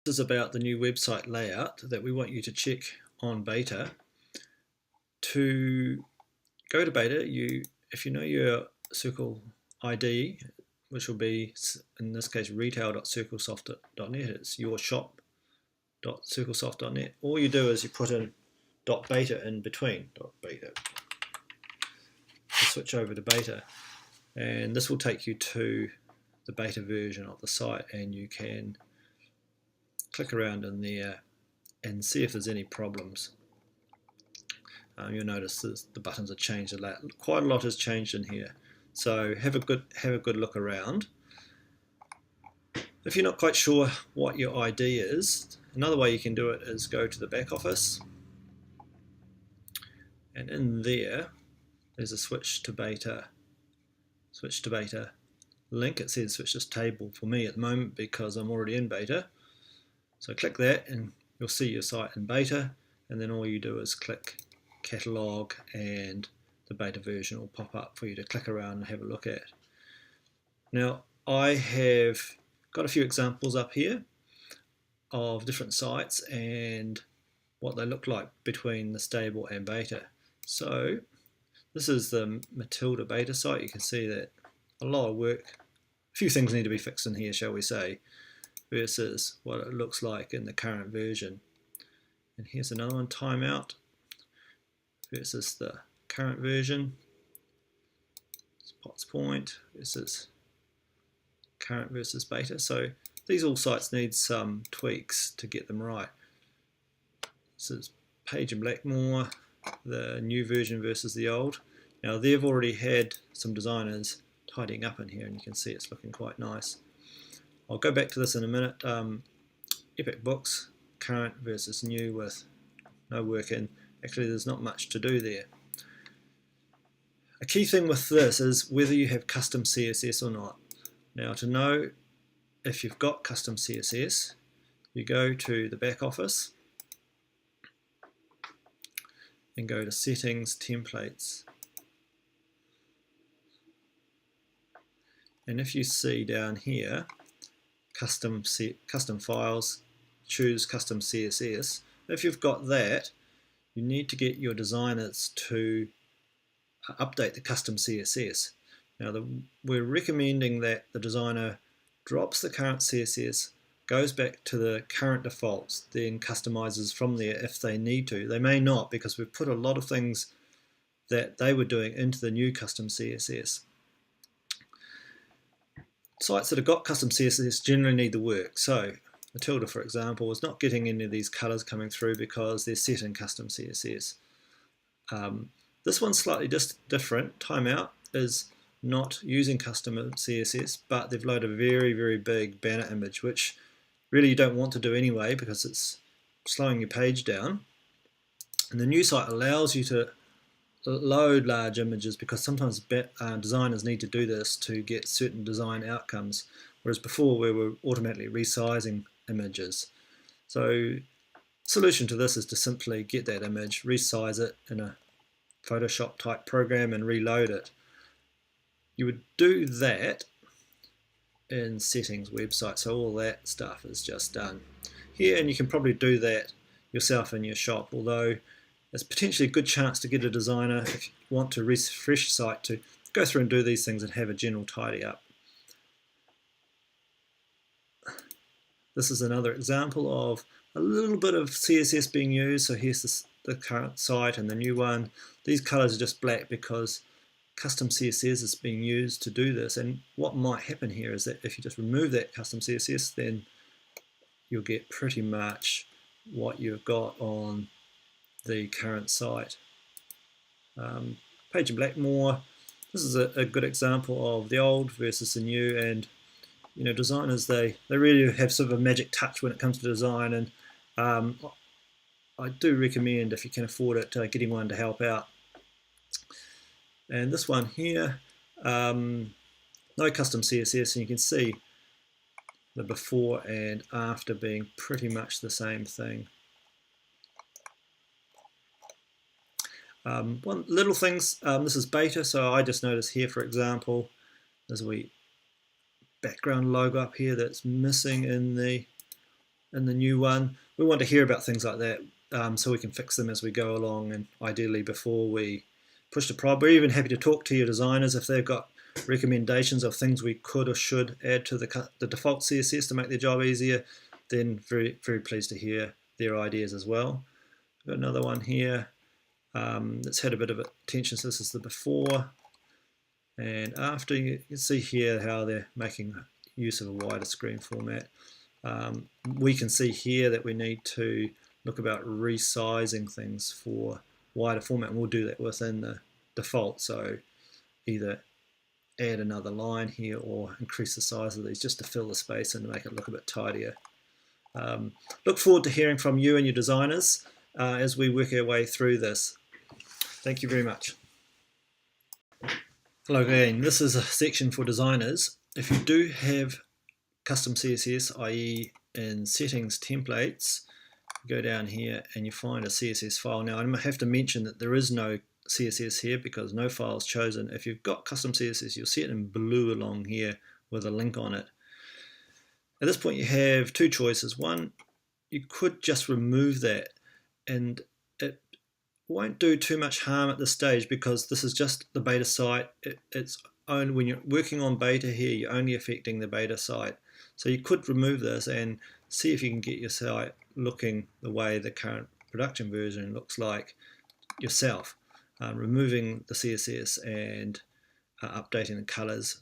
is about the new website layout that we want you to check on beta. To go to beta, if you know your Circle ID, which will be in this case retail.circlesoft.net, it's your shop.circlesoft.net. All you do is you put in .beta in between, .beta. Switch over to beta, and this will take you to the beta version of the site, and you can click around in there and see if there's any problems. You'll notice the buttons have changed a lot. Quite a lot has changed in here, so have a good look around. If you're not quite sure what your ID is, another way you can do it is go to the back office, and in there's a switch to beta link. It says switch this table for me at the moment because I'm already in beta. So click that and you'll see your site in beta, and then all you do is click catalog and the beta version will pop up for you to click around and have a look at. Now I have got a few examples up here of different sites and what they look like between the stable and beta. So this is the Matilda beta site. You can see that a lot of work, a few things need to be fixed in here, shall we say, versus what it looks like in the current version. And here's another one, timeout, versus the current version. Potts Point versus current versus beta. So these all sites need some tweaks to get them right. This is Page and Blackmore, the new version versus the old. Now they've already had some designers tidying up in here, and you can see it's looking quite nice. I'll go back to this in a minute. Epic Books, current versus new with no work in. Actually, there's not much to do there. A key thing with this is whether you have custom CSS or not. Now, to know if you've got custom CSS, you go to the back office and go to Settings, Templates. And if you see down here, custom files, choose custom CSS. If you've got that, you need to get your designers to update the custom CSS. Now we're recommending that the designer drops the current CSS, goes back to the current defaults, then customizes from there if they need to. They may not, because we've put a lot of things that they were doing into the new custom CSS. Sites that have got custom CSS generally need the work. So Matilda, for example, is not getting any of these colors coming through because they're set in custom CSS. This one's slightly different. Timeout is not using custom CSS, but they've loaded a very, very big banner image, which really you don't want to do anyway because it's slowing your page down. And the new site allows you to load large images because sometimes designers need to do this to get certain design outcomes, whereas before we were automatically resizing images. So solution to this is to simply get that image, resize it in a Photoshop type program and reload it. You would do that in settings website, so all that stuff is just done here, and you can probably do that yourself in your shop, although there's potentially a good chance to get a designer, if you want to refresh the site, to go through and do these things and have a general tidy up. This is another example of a little bit of CSS being used. So here's the current site and the new one. These colors are just black because custom CSS is being used to do this. And what might happen here is that if you just remove that custom CSS, then you'll get pretty much what you've got on the current site. Page and Blackmore, this is a good example of the old versus the new, and you know, designers, they really have sort of a magic touch when it comes to design, and I do recommend, if you can afford it, getting one to help out. And this one here, no custom CSS, and you can see the before and after being pretty much the same thing. One little things, this is beta, so I just noticed here, for example, there's a wee background logo up here that's missing in the in the new one. We want to hear about things like that so we can fix them as we go along, and ideally before we push the prod. We're even happy to talk to your designers if they've got recommendations of things we could or should add to the default CSS to make their job easier. Then very, very pleased to hear their ideas as well. Got another one here that's had a bit of attention. So this is the before and after. You can see here how they're making use of a wider screen format. We can see here that we need to look about resizing things for wider format, and we'll do that within the default. So either add another line here or increase the size of these just to fill the space and to make it look a bit tidier. Look forward to hearing from you and your designers as we work our way through this. Thank you very much. Hello again, this is a section for designers. If you do have custom CSS, i.e. in settings templates, go down here and you find a CSS file. Now I have to mention that there is no CSS here because no file is chosen. If you've got custom CSS, you'll see it in blue along here with a link on it. At this point you have two choices. One, you could just remove that, and it won't do too much harm at this stage because this is just the beta site. It's only when you're working on beta here, you're only affecting the beta site. So you could remove this and see if you can get your site looking the way the current production version looks like yourself. Removing the CSS and updating the colors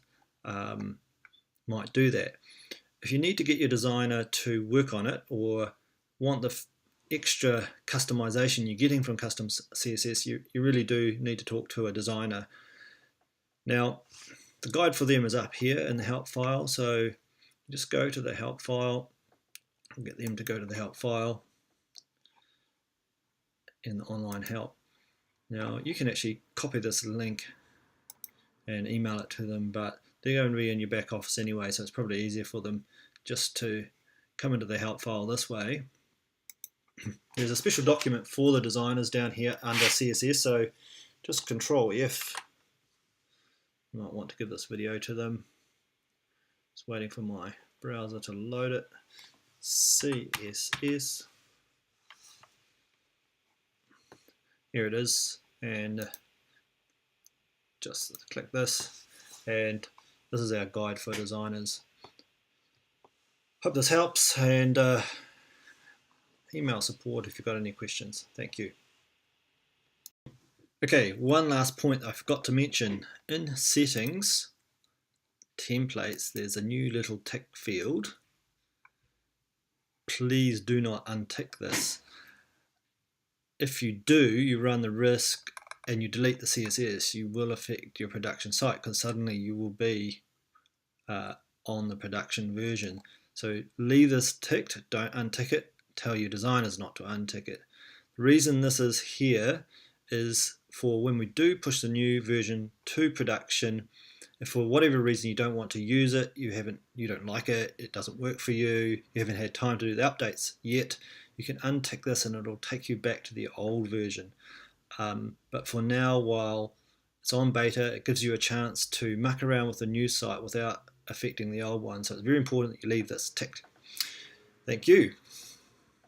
might do that. If you need to get your designer to work on it or want the extra customization you're getting from custom CSS, you really do need to talk to a designer. Now, the guide for them is up here in the help file, so just go to the help file, get them to go to the help file in the online help. Now, you can actually copy this link and email it to them, but they're going to be in your back office anyway, so it's probably easier for them just to come into the help file this way. There's a special document for the designers down here under CSS, so just Control F. You might want to give this video to them. Just waiting for my browser to load it. CSS. Here it is, and just click this, and this is our guide for designers. Hope this helps, and email support if you've got any questions. Thank you. Okay, one last point I forgot to mention. In settings, templates, there's a new little tick field. Please do not untick this. If you do, you run the risk, and you delete the CSS, you will affect your production site because suddenly you will be on the production version. So leave this ticked, don't untick it, tell your designers not to untick it. The reason this is here is for when we do push the new version to production, if for whatever reason you don't want to use it, you don't like it, it doesn't work for you, you haven't had time to do the updates yet, you can untick this and it'll take you back to the old version. But for now, while it's on beta, it gives you a chance to muck around with the new site without affecting the old one. So it's very important that you leave this ticked. Thank you.